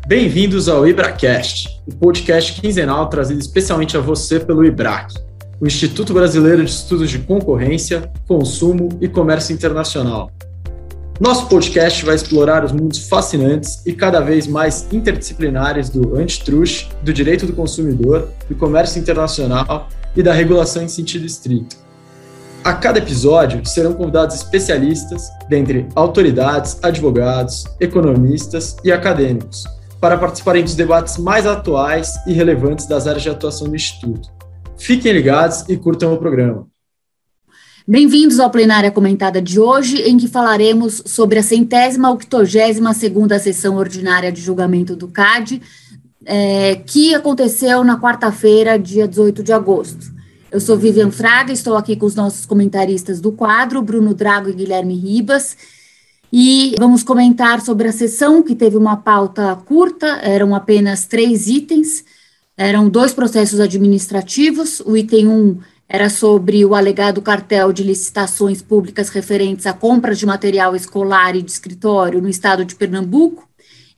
Bem-vindos ao IBRAcast, o podcast quinzenal trazido especialmente a você pelo IBRAC, o Instituto Brasileiro de Estudos de Concorrência, Consumo e Comércio Internacional. Nosso podcast vai explorar os mundos fascinantes e cada vez mais interdisciplinares do antitrust, do direito do consumidor, do comércio internacional e da regulação em sentido estrito. A cada episódio serão convidados especialistas, dentre autoridades, advogados, economistas e acadêmicos, para participarem dos debates mais atuais e relevantes das áreas de atuação do Instituto. Fiquem ligados e curtam o programa. Bem-vindos ao Plenária Comentada de hoje, em que falaremos sobre a 182ª sessão ordinária de julgamento do CAD, que aconteceu na quarta-feira, dia 18 de agosto. Eu sou Vivian Fraga, estou aqui com os nossos comentaristas do quadro, Bruno Drago e Guilherme Ribas, e vamos comentar sobre a sessão, que teve uma pauta curta, eram apenas 3 itens, eram 2 processos administrativos. O item 1 era sobre o alegado cartel de licitações públicas referentes à compra de material escolar e de escritório no estado de Pernambuco,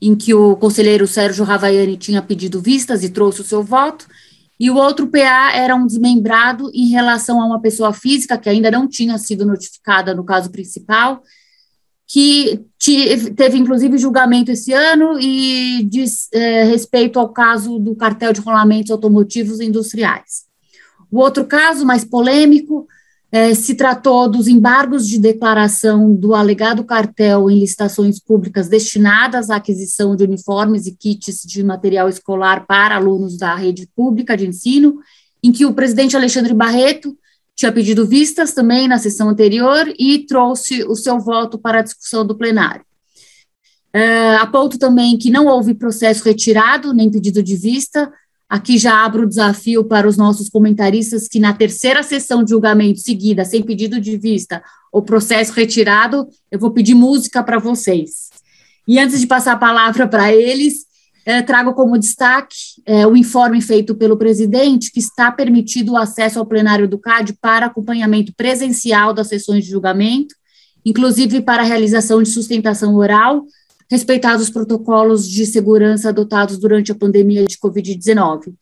em que o conselheiro Sérgio Ravaiani tinha pedido vistas e trouxe o seu voto, e o outro PA era um desmembrado em relação a uma pessoa física que ainda não tinha sido notificada no caso principal, que teve inclusive julgamento esse ano e diz respeito ao caso do cartel de rolamentos automotivos e industriais. O outro caso, mais polêmico, se tratou dos embargos de declaração do alegado cartel em licitações públicas destinadas à aquisição de uniformes e kits de material escolar para alunos da rede pública de ensino, em que o presidente Alexandre Barreto tinha pedido vistas também na sessão anterior e trouxe o seu voto para a discussão do plenário. Aponto também que não houve processo retirado, nem pedido de vista. Aqui já abro o desafio para os nossos comentaristas que na terceira sessão de julgamento seguida, sem pedido de vista ou processo retirado, eu vou pedir música para vocês. E antes de passar a palavra para eles, trago como destaque o informe feito pelo presidente, que está permitido o acesso ao plenário do CAD para acompanhamento presencial das sessões de julgamento, inclusive para a realização de sustentação oral, respeitados os protocolos de segurança adotados durante a pandemia de Covid-19.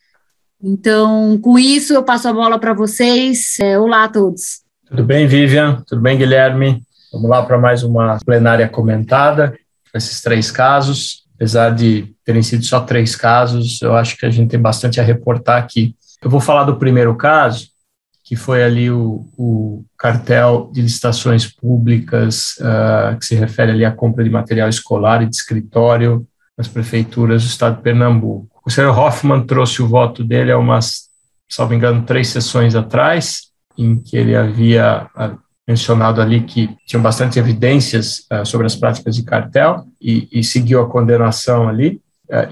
Então, com isso, eu passo a bola para vocês. Olá a todos. Tudo bem, Vivian? Tudo bem, Guilherme? Vamos lá para mais uma plenária comentada, com esses 3 casos. Apesar de terem sido só 3 casos, eu acho que a gente tem bastante a reportar aqui. Eu vou falar do primeiro caso, que foi ali o cartel de licitações públicas, que se refere ali à compra de material escolar e de escritório nas prefeituras do estado de Pernambuco. O conselheiro Hoffmann trouxe o voto dele há umas, salvo engano, 3 sessões atrás, em que ele havia mencionado ali que tinham bastante evidências sobre as práticas de cartel e seguiu a condenação ali.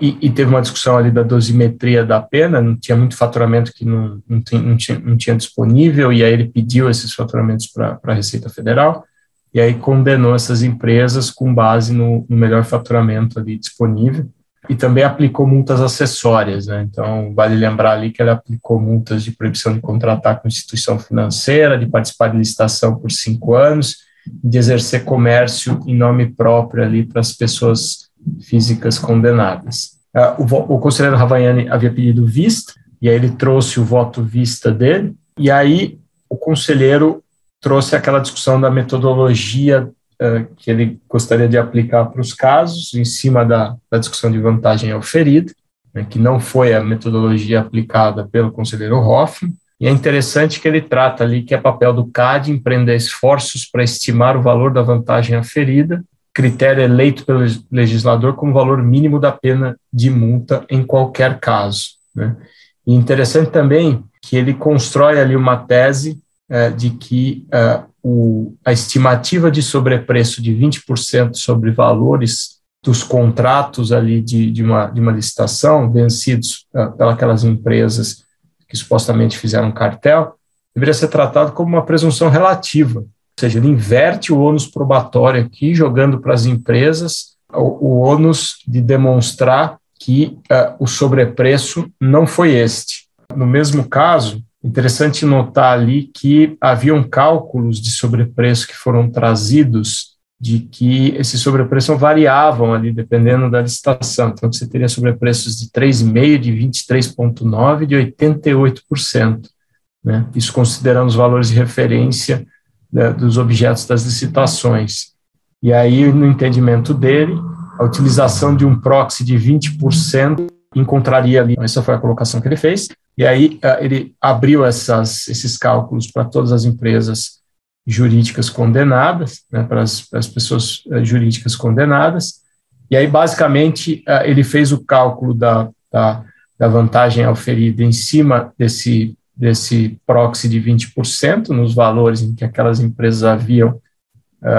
E teve uma discussão ali da dosimetria da pena, não tinha muito faturamento que não tinha disponível, e aí ele pediu esses faturamentos para a Receita Federal, e aí condenou essas empresas com base no melhor faturamento ali disponível, e também aplicou multas acessórias, né? Então, vale lembrar ali que ele aplicou multas de proibição de contratar com instituição financeira, de participar de licitação por 5 anos, de exercer comércio em nome próprio ali para as pessoas físicas condenadas. O conselheiro Ravaiani havia pedido vista, e aí ele trouxe o voto vista dele, e aí o conselheiro trouxe aquela discussão da metodologia que ele gostaria de aplicar para os casos, em cima da discussão de vantagem auferida, né, que não foi a metodologia aplicada pelo conselheiro Hoffmann, e é interessante que ele trata ali que é papel do CAD empreender esforços para estimar o valor da vantagem aferida, critério eleito pelo legislador como valor mínimo da pena de multa em qualquer caso, né? E interessante também que ele constrói ali uma tese de que a estimativa de sobrepreço de 20% sobre valores dos contratos ali de uma licitação vencidos pelas empresas que supostamente fizeram cartel, deveria ser tratado como uma presunção relativa. Ou seja, ele inverte o ônus probatório aqui, jogando para as empresas o ônus de demonstrar que o sobrepreço não foi este. No mesmo caso, interessante notar ali que haviam cálculos de sobrepreço que foram trazidos de que esses sobrepreços variavam ali, dependendo da licitação. Então, você teria sobrepreços de 3,5%, de 23,9%, de 88%. Né? Isso considerando os valores de referência, né, dos objetos das licitações. E aí, no entendimento dele, a utilização de um proxy de 20% encontraria ali, essa foi a colocação que ele fez, e aí ele abriu esses cálculos para todas as empresas jurídicas condenadas, né, para as pessoas jurídicas condenadas, e aí basicamente ele fez o cálculo da vantagem auferida em cima desse proxy de 20%, nos valores em que aquelas empresas haviam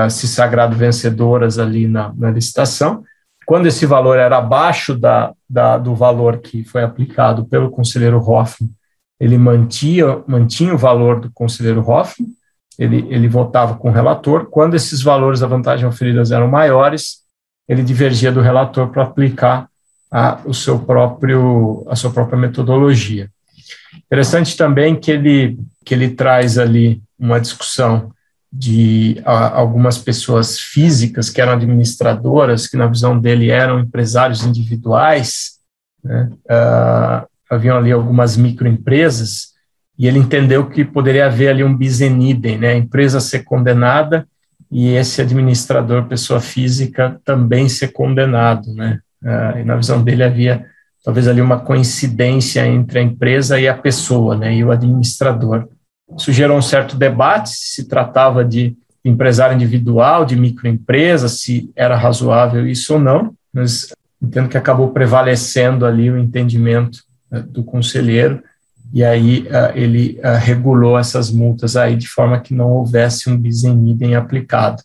se sagrado vencedoras ali na licitação. Quando esse valor era abaixo do valor que foi aplicado pelo conselheiro Hoffmann, ele mantinha o valor do conselheiro Hoffmann, ele votava com o relator. Quando esses valores da vantagem auferidas eram maiores, ele divergia do relator para aplicar a sua própria metodologia. Interessante também que ele traz ali uma discussão de algumas pessoas físicas que eram administradoras, que na visão dele eram empresários individuais, né? Haviam ali algumas microempresas, e ele entendeu que poderia haver ali um bis in idem, né? A empresa ser condenada e esse administrador, pessoa física, também ser condenado, né? E na visão dele havia talvez ali uma coincidência entre a empresa e a pessoa, né? E o administrador. Isso gerou um certo debate, se tratava de empresário individual, de microempresa, se era razoável isso ou não, mas entendo que acabou prevalecendo ali o entendimento do conselheiro, e aí ele regulou essas multas aí de forma que não houvesse um bis in idem aplicado.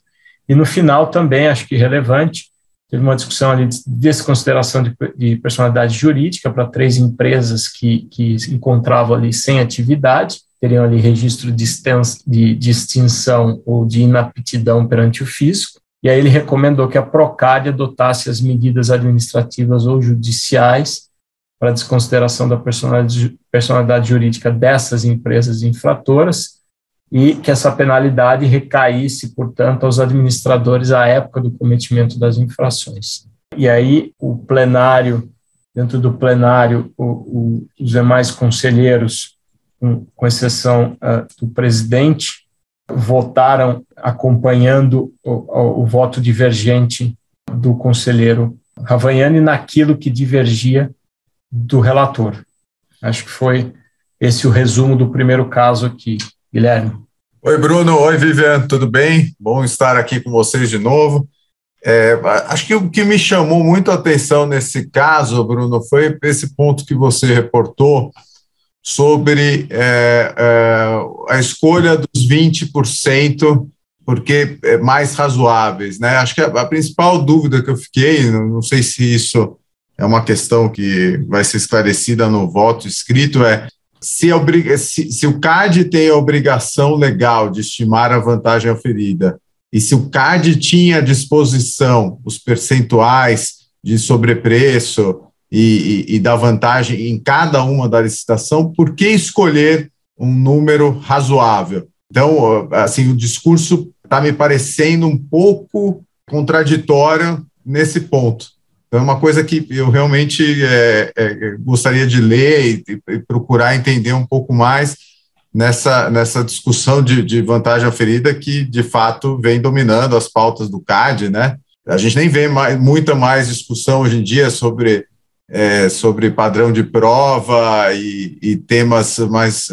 E no final também, acho que relevante, teve uma discussão ali de desconsideração de personalidade jurídica para 3 empresas que se encontravam ali sem atividade, teriam ali registro de extinção ou de inaptidão perante o fisco, e aí ele recomendou que a Procad adotasse as medidas administrativas ou judiciais para desconsideração da personalidade jurídica dessas empresas infratoras, e que essa penalidade recaísse, portanto, aos administradores à época do cometimento das infrações. E aí o plenário, dentro do plenário, os demais conselheiros, com exceção do presidente, votaram acompanhando o voto divergente do conselheiro Ravagnani naquilo que divergia do relator. Acho que foi esse o resumo do primeiro caso aqui. Guilherme. Oi, Bruno. Oi, Vivian. Tudo bem? Bom estar aqui com vocês de novo. Acho que o que me chamou muito a atenção nesse caso, Bruno, foi esse ponto que você reportou sobre a escolha dos 20%, porque mais razoáveis, né? Acho que a principal dúvida que eu fiquei, não sei se isso é uma questão que vai ser esclarecida no voto escrito, se o CAD tem a obrigação legal de estimar a vantagem auferida, e se o CAD tinha à disposição os percentuais de sobrepreço e da vantagem em cada uma da licitação, por que escolher um número razoável? Então, assim, o discurso está me parecendo um pouco contraditório nesse ponto. Então, é uma coisa que eu realmente gostaria de ler e procurar entender um pouco mais nessa discussão de vantagem auferida que, de fato, vem dominando as pautas do CAD, né? A gente nem vê muita mais discussão hoje em dia sobre padrão de prova e temas mais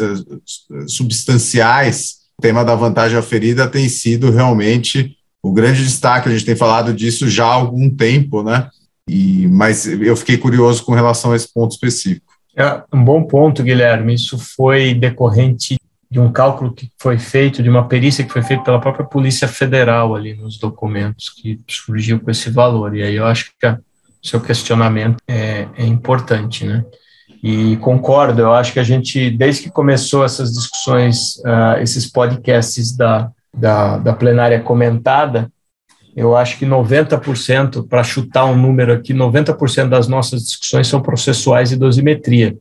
substanciais. O tema da vantagem auferida tem sido realmente o grande destaque. A gente tem falado disso já há algum tempo, né? Mas eu fiquei curioso com relação a esse ponto específico. É um bom ponto, Guilherme. Isso foi decorrente de um cálculo que foi feito, de uma perícia que foi feita pela própria Polícia Federal ali nos documentos, que surgiu com esse valor. E aí eu acho que o seu questionamento é importante, né? E concordo, eu acho que a gente, desde que começou essas discussões, esses podcasts da plenária comentada, eu acho que 90%, para chutar um número aqui, 90% das nossas discussões são processuais e dosimetria.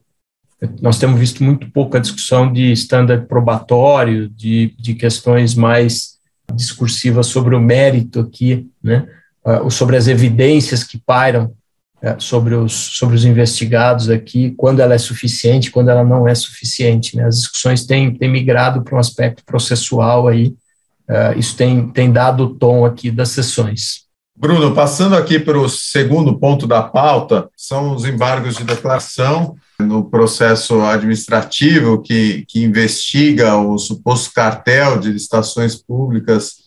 Nós temos visto muito pouca discussão de standard probatório, de questões mais discursiva sobre o mérito aqui, né, sobre as evidências que pairam sobre os investigados aqui, quando ela é suficiente, quando ela não é suficiente, né? As discussões têm migrado para um aspecto processual aí, isso tem dado o tom aqui das sessões. Bruno, passando aqui para o segundo ponto da pauta, são os embargos de declaração no processo administrativo que investiga o suposto cartel de licitações públicas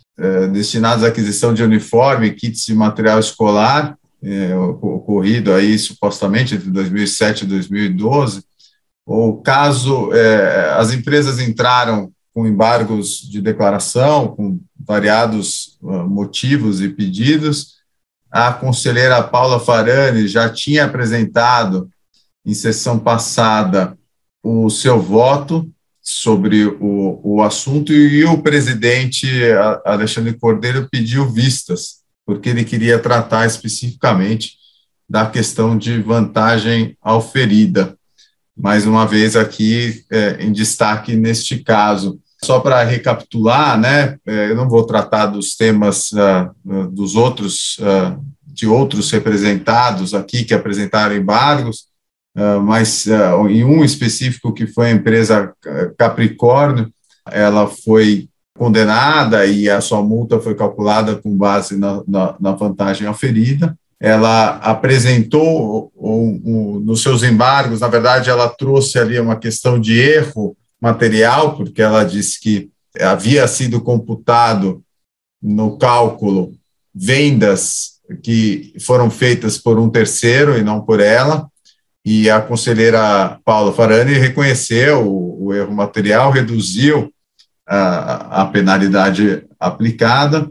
destinadas à aquisição de uniforme e kits de material escolar, ocorrido aí supostamente entre 2007 e 2012. O caso, as empresas entraram com embargos de declaração, com variados motivos e pedidos. A conselheira Paula Farani já tinha apresentado, em sessão passada, o seu voto sobre o assunto, e o presidente Alexandre Cordeiro pediu vistas, porque ele queria tratar especificamente da questão de vantagem auferida. Mais uma vez aqui em destaque neste caso. Só para recapitular, né, eu não vou tratar dos temas de outros representados aqui que apresentaram embargos, mas em um específico que foi a empresa Capricórnio, ela foi condenada e a sua multa foi calculada com base na vantagem auferida. Ela apresentou nos seus embargos, na verdade, ela trouxe ali uma questão de erro material, porque ela disse que havia sido computado no cálculo vendas que foram feitas por um terceiro e não por ela, e a conselheira Paula Farani reconheceu o erro material, reduziu a penalidade aplicada,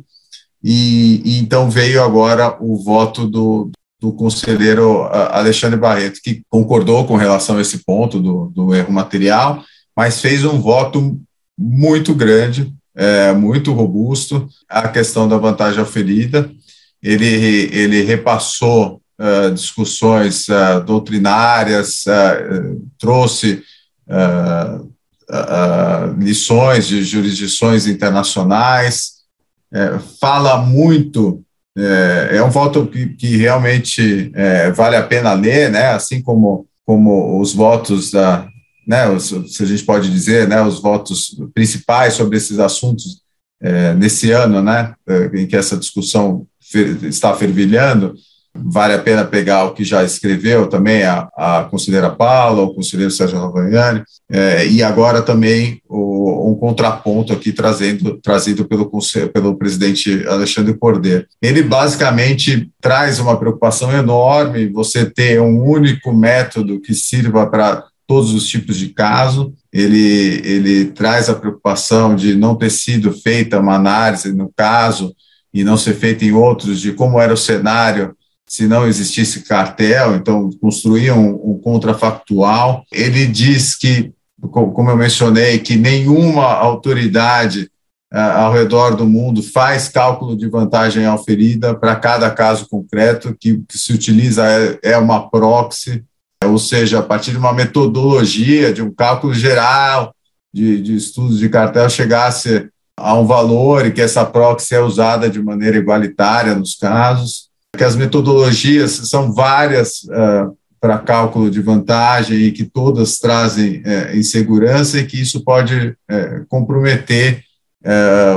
e então veio agora o voto do conselheiro Alexandre Barreto, que concordou com relação a esse ponto do erro material, mas fez um voto muito grande, muito robusto, a questão da vantagem auferida. Ele repassou discussões doutrinárias, trouxe lições de jurisdições internacionais, fala muito, é um voto que realmente vale a pena ler, né, assim como os votos se a gente pode dizer, né, os votos principais sobre esses assuntos nesse ano, né, em que essa discussão está fervilhando. Vale a pena pegar o que já escreveu também a conselheira Paula, o conselheiro Sérgio Ravagnani, e agora também um contraponto aqui trazido pelo presidente Alexandre Cordeiro. Ele basicamente traz uma preocupação enorme, você ter um único método que sirva para todos os tipos de caso. Ele traz a preocupação de não ter sido feita uma análise no caso e não ser feita em outros de como era o cenário se não existisse cartel, então construir um contrafactual. Ele diz que, como eu mencionei, que nenhuma autoridade ao redor do mundo faz cálculo de vantagem auferida para cada caso concreto, que se utiliza é uma proxy, ou seja, a partir de uma metodologia, de um cálculo geral de estudos de cartel, chegasse a um valor e que essa proxy é usada de maneira igualitária nos casos, que as metodologias são várias para cálculo de vantagem e que todas trazem insegurança e que isso pode comprometer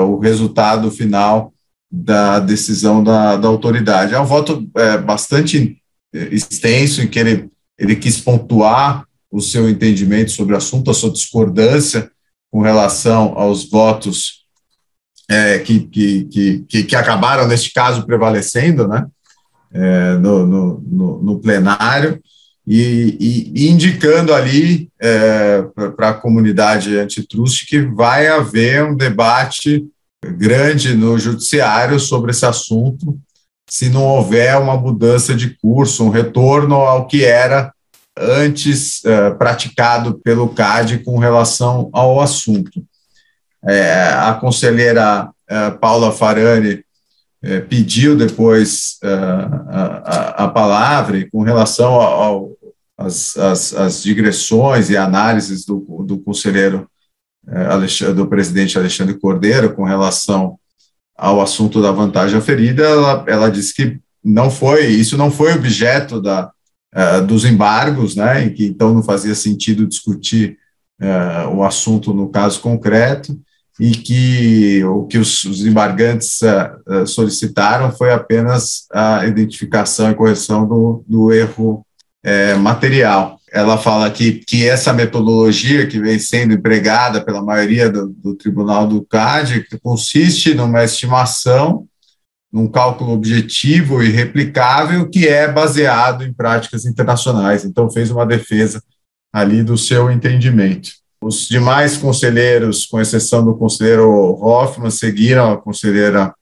o resultado final da decisão da autoridade. É um voto bastante extenso, em que ele quis pontuar o seu entendimento sobre o assunto, a sua discordância com relação aos votos que acabaram, neste caso, prevalecendo, né, no plenário, e indicando ali para a comunidade antitruste que vai haver um debate grande no judiciário sobre esse assunto, se não houver uma mudança de curso, um retorno ao que era antes praticado pelo CAD com relação ao assunto. A conselheira Paula Farani pediu depois a palavra, e com relação às digressões e análises do conselheiro do presidente Alexandre Cordeiro com relação ao assunto da vantagem aferida, ela disse que isso não foi objeto dos embargos, né, e que então não fazia sentido discutir o assunto no caso concreto, e que o que os embargantes solicitaram foi apenas a identificação e correção do erro material. Ela fala que essa metodologia que vem sendo empregada pela maioria do Tribunal do CAD consiste numa estimação, num cálculo objetivo e replicável que é baseado em práticas internacionais. Então, fez uma defesa ali do seu entendimento. Os demais conselheiros, com exceção do conselheiro Hoffmann, seguiram a conselheira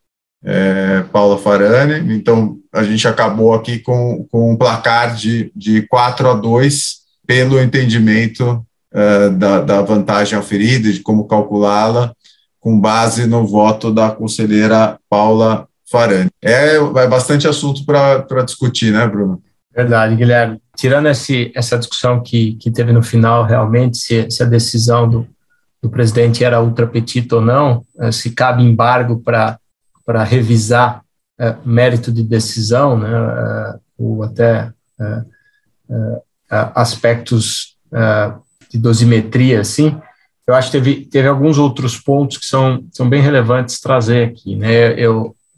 Paula Farani. Então, a gente acabou aqui com um placar de 4-2 pelo entendimento da vantagem aferida e de como calculá-la, com base no voto da conselheira Paula Farani. É bastante assunto para discutir, né, Bruno? Verdade, Guilherme. Tirando essa discussão que teve no final, realmente, se a decisão do presidente era ultra petita ou não, se cabe embargo para revisar mérito de decisão, né, ou até aspectos de dosimetria, assim, eu acho que teve alguns outros pontos que são bem relevantes trazer aqui, né?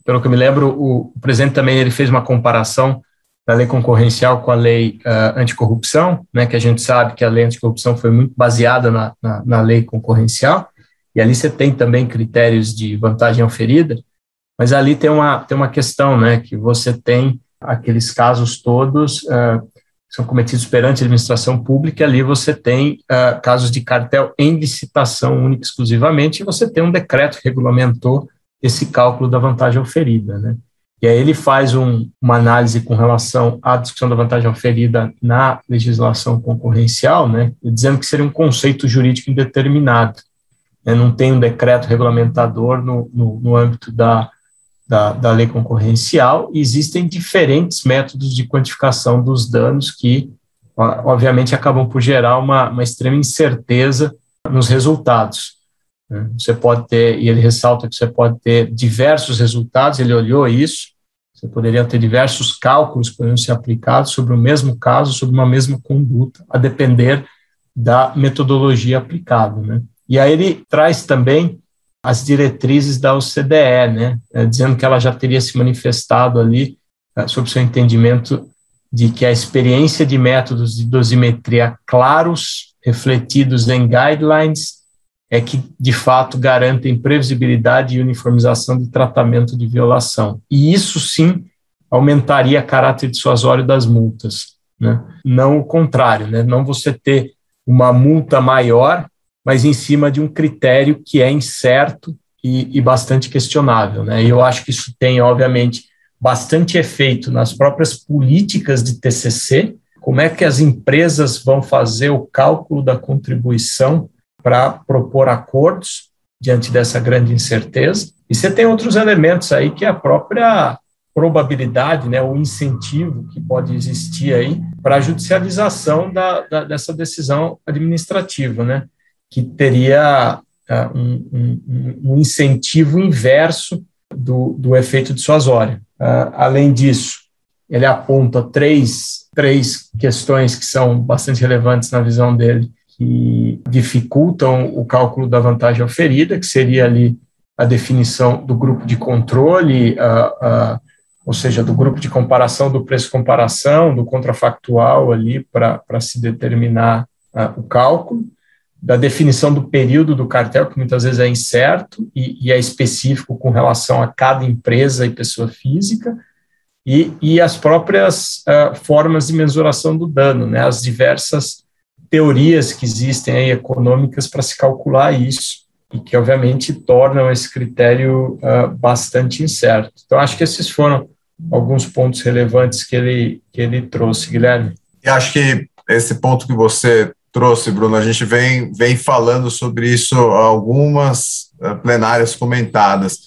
Pelo que eu me lembro, o presidente também ele fez uma comparação da lei concorrencial com a lei anticorrupção, né, que a gente sabe que a lei anticorrupção foi muito baseada na lei concorrencial, e ali você tem também critérios de vantagem oferida, mas ali tem uma questão, né, que você tem aqueles casos todos que são cometidos perante a administração pública, e ali você tem casos de cartel em licitação única e exclusivamente, e você tem um decreto que regulamentou esse cálculo da vantagem oferida, né? E aí ele faz uma análise com relação à discussão da vantagem oferida na legislação concorrencial, né, dizendo que seria um conceito jurídico indeterminado, né, não tem um decreto regulamentador no âmbito da lei concorrencial, e existem diferentes métodos de quantificação dos danos que, obviamente, acabam por gerar uma extrema incerteza nos resultados. Você pode ter, e ele ressalta que você pode ter diversos resultados, ele olhou isso, você poderia ter diversos cálculos que poderiam ser aplicados sobre o mesmo caso, sobre uma mesma conduta, a depender da metodologia aplicada, né? E aí ele traz também as diretrizes da OCDE, né, dizendo que ela já teria se manifestado ali sobre seu entendimento de que a experiência de métodos de dosimetria claros, refletidos em guidelines, é que, de fato, garantem previsibilidade e uniformização de tratamento de violação. E isso, sim, aumentaria o caráter dissuasório das multas, né? Não o contrário, né? Não você ter uma multa maior, mas em cima de um critério que é incerto e bastante questionável, né? E eu acho que isso tem, obviamente, bastante efeito nas próprias políticas de TCC, como é que as empresas vão fazer o cálculo da contribuição para propor acordos diante dessa grande incerteza. E você tem outros elementos aí, que é a própria probabilidade, né, o incentivo que pode existir aí para a judicialização dessa decisão administrativa, né, que teria um incentivo inverso do efeito dissuasório. Além disso, ele aponta três questões que são bastante relevantes na visão dele, que dificultam o cálculo da vantagem oferida, que seria ali a definição do grupo de controle, ou seja, do grupo de comparação, do preço-comparação, do contrafactual ali para se determinar o cálculo, da definição do período do cartel, que muitas vezes é incerto e é específico com relação a cada empresa e pessoa física, e as próprias formas de mensuração do dano, né, as diversas teorias que existem aí econômicas para se calcular isso, e que obviamente tornam esse critério bastante incerto. Então, acho que esses foram alguns pontos relevantes que ele trouxe, Guilherme. E acho que esse ponto que você trouxe, Bruno, a gente vem falando sobre isso algumas plenárias comentadas,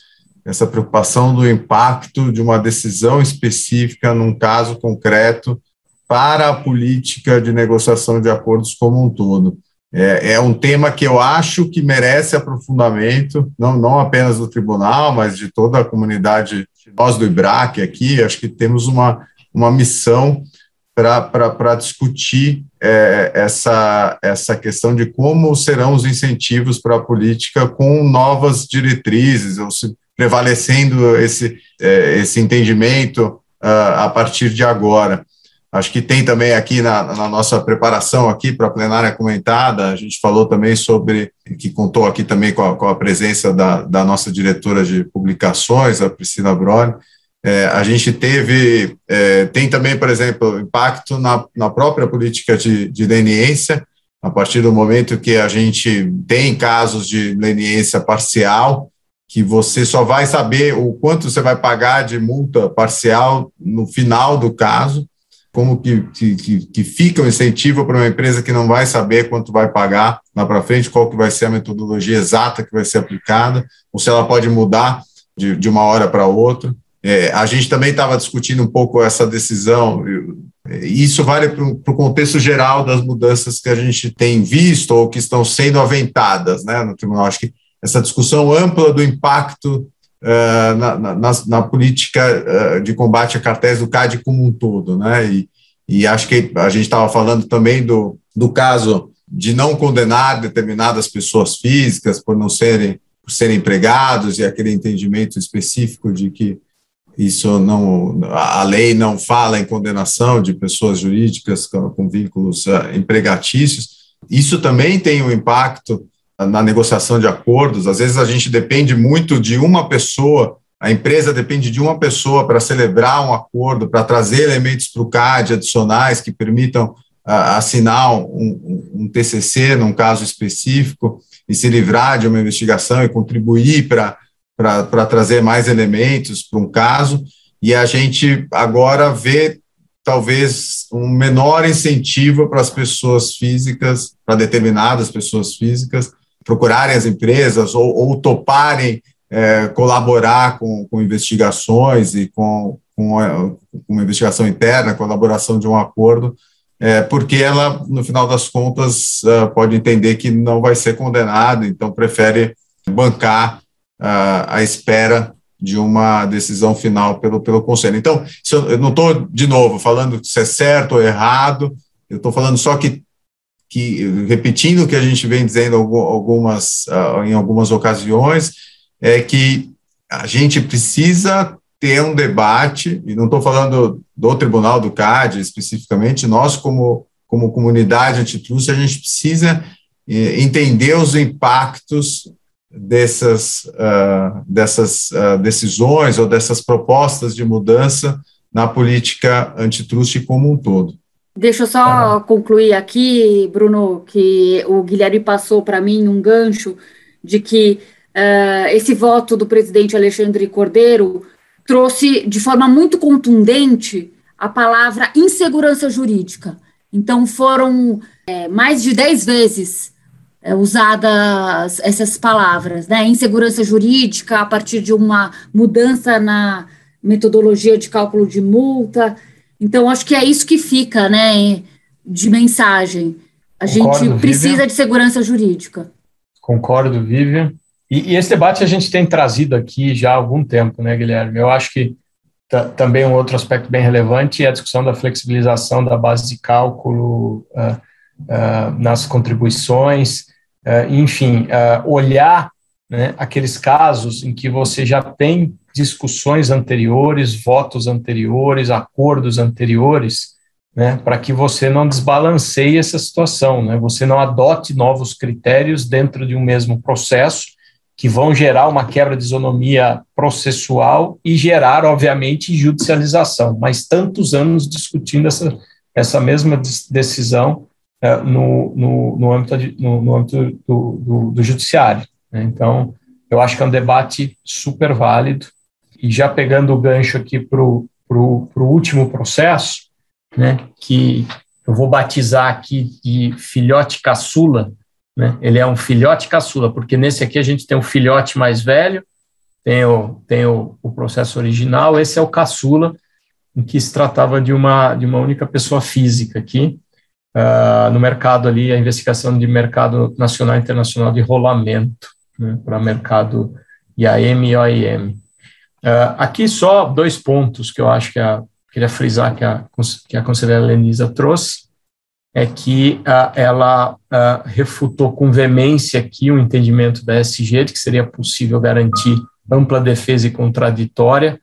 essa preocupação do impacto de uma decisão específica num caso concreto para a política de negociação de acordos como um todo. É um tema que eu acho que merece aprofundamento, não apenas do tribunal, mas de toda a comunidade, nós do IBRAC aqui. Acho que temos uma missão para discutir essa questão de como serão os incentivos para a política com novas diretrizes, ou se prevalecendo esse entendimento a partir de agora. Acho que tem também aqui na nossa preparação aqui para a plenária comentada, a gente falou também sobre, que contou aqui também com a presença da nossa diretora de publicações, a Priscila Broli. A gente tem também, por exemplo, impacto na própria política de leniência, a partir do momento que a gente tem casos de leniência parcial, que você só vai saber o quanto você vai pagar de multa parcial no final do caso, como que fica o incentivo para uma empresa que não vai saber quanto vai pagar lá para frente, qual que vai ser a metodologia exata que vai ser aplicada, ou se ela pode mudar de uma hora para outra. A gente também estava discutindo um pouco essa decisão, e isso vale para o contexto geral das mudanças que a gente tem visto ou que estão sendo aventadas, né, no tribunal. Acho que essa discussão ampla do impacto na política de combate a cartéis do CAD como um todo, né? E acho que a gente estava falando também do caso de não condenar determinadas pessoas físicas por serem empregados, e aquele entendimento específico de que a lei não fala em condenação de pessoas jurídicas com vínculos empregatícios. Isso também tem um impacto na negociação de acordos. Às vezes a gente depende muito de uma pessoa, a empresa depende de uma pessoa para celebrar um acordo, para trazer elementos para o CAD adicionais que permitam assinar um TCC num caso específico e se livrar de uma investigação e contribuir para trazer mais elementos para um caso. E a gente agora vê talvez um menor incentivo para as pessoas físicas, para determinadas pessoas físicas, procurarem as empresas ou toparem colaborar com investigações e com uma investigação interna, colaboração de um acordo, porque ela, no final das contas, pode entender que não vai ser condenada, então prefere bancar a espera de uma decisão final pelo Conselho. Então, eu não estou, de novo, falando se é certo ou errado, eu estou falando só que repetindo o que a gente vem dizendo em algumas ocasiões, é que a gente precisa ter um debate, e não estou falando do Tribunal do CAD especificamente, nós como comunidade antitruste, a gente precisa entender os impactos dessas decisões ou dessas propostas de mudança na política antitruste como um todo. Deixa eu só concluir aqui, Bruno, que o Guilherme passou para mim um gancho de que esse voto do presidente Alexandre Cordeiro trouxe de forma muito contundente a palavra insegurança jurídica. Então, foram mais de 10 vezes usadas essas palavras, né? Insegurança jurídica a partir de uma mudança na metodologia de cálculo de multa. Então, acho que é isso que fica, né, de mensagem. A gente precisa, Vivian, de segurança jurídica. Concordo, Vivian. E esse debate a gente tem trazido aqui já há algum tempo, né, Guilherme? Eu acho que também um outro aspecto bem relevante é a discussão da flexibilização da base de cálculo nas contribuições, enfim, olhar, né, aqueles casos em que você já tem discussões anteriores, votos anteriores, acordos anteriores, né, para que você não desbalanceie essa situação, né, você não adote novos critérios dentro de um mesmo processo que vão gerar uma quebra de isonomia processual e gerar, obviamente, judicialização, mas tantos anos discutindo essa mesma decisão no âmbito do judiciário, né? Então, eu acho que é um debate super válido. E já pegando o gancho aqui para o último processo, né, que eu vou batizar aqui de filhote caçula, né, ele é um filhote caçula, porque nesse aqui a gente tem o filhote mais velho, tem o processo original, esse é o caçula, em que se tratava de uma única pessoa física aqui, no mercado ali, a investigação de mercado nacional e internacional de rolamento, né, para mercado IAM e OIM. Aqui só 2 pontos que eu acho que queria frisar que a conselheira Lenisa trouxe, é que ela refutou com veemência aqui o entendimento da SG de que seria possível garantir ampla defesa e contraditório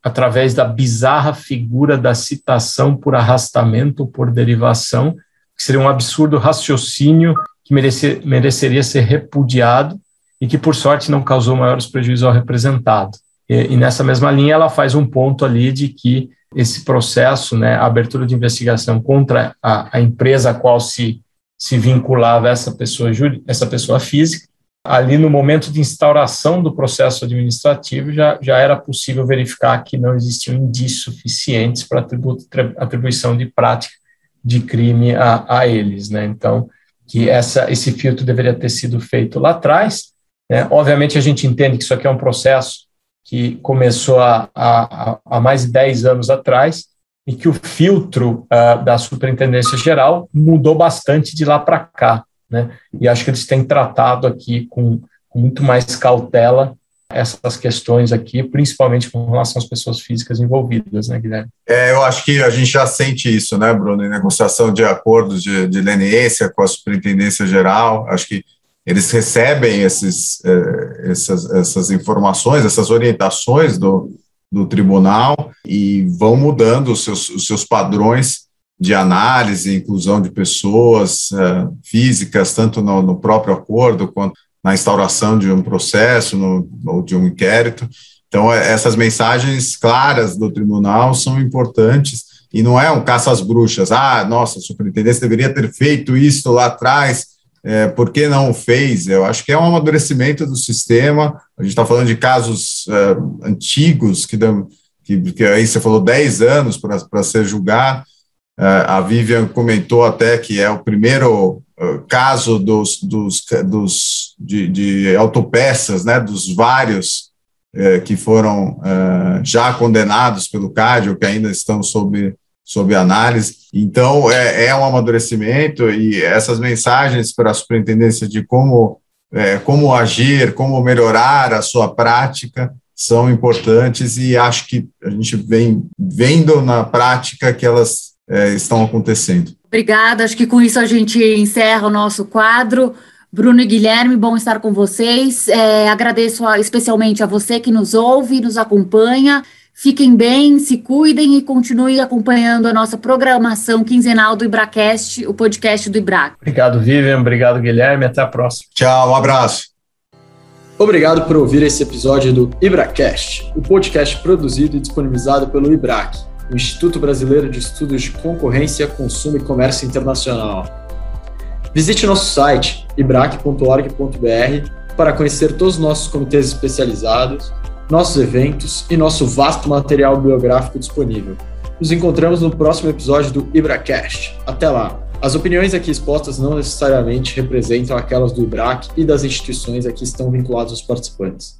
através da bizarra figura da citação por arrastamento ou por derivação, que seria um absurdo raciocínio que mereceria ser repudiado e que, por sorte, não causou maiores prejuízos ao representado. E nessa mesma linha, ela faz um ponto ali de que esse processo, né, a abertura de investigação contra a empresa a qual se vinculava essa pessoa física, ali no momento de instauração do processo administrativo já era possível verificar que não existiam indícios suficientes para atribuição de prática de crime a eles, né? Então, que esse filtro deveria ter sido feito lá atrás, né? Obviamente, a gente entende que isso aqui é um processo que começou há mais de 10 anos atrás e que o filtro da Superintendência Geral mudou bastante de lá para cá, né? E acho que eles têm tratado aqui com muito mais cautela essas questões aqui, principalmente com relação às pessoas físicas envolvidas, né, Guilherme? Eu acho que a gente já sente isso, né, Bruno, em negociação de acordos de leniência com a Superintendência Geral. Acho que eles recebem essas informações, essas orientações do tribunal e vão mudando os seus padrões de análise, inclusão de pessoas físicas, tanto no próprio acordo quanto na instauração de um processo ou de um inquérito. Então, essas mensagens claras do tribunal são importantes e não é um caça às bruxas. Nossa, a superintendência deveria ter feito isso lá atrás, por que não fez? Eu acho que é um amadurecimento do sistema. A gente está falando de casos antigos, que aí você falou 10 anos para ser julgado. A Vivian comentou até que é o primeiro caso de autopeças, né, dos vários que foram já condenados pelo CAD ou que ainda estão sob análise. Então, é um amadurecimento e essas mensagens para a superintendência de como agir, como melhorar a sua prática são importantes e acho que a gente vem vendo na prática que elas estão acontecendo. Obrigada, acho que com isso a gente encerra o nosso quadro. Bruno e Guilherme, bom estar com vocês. Agradeço especialmente a você que nos ouve e nos acompanha. Fiquem bem, se cuidem e continuem acompanhando a nossa programação quinzenal do IBRAcast, o podcast do IBRAC. Obrigado, Vivian. Obrigado, Guilherme. Até a próxima. Tchau, um abraço. Obrigado por ouvir esse episódio do IBRAcast, o podcast produzido e disponibilizado pelo IBRAC, o Instituto Brasileiro de Estudos de Concorrência, Consumo e Comércio Internacional. Visite nosso site, ibrac.org.br, para conhecer todos os nossos comitês especializados, nossos eventos e nosso vasto material biográfico disponível. Nos encontramos no próximo episódio do IBRAcast. Até lá! As opiniões aqui expostas não necessariamente representam aquelas do IBRAC e das instituições a que estão vinculados os participantes.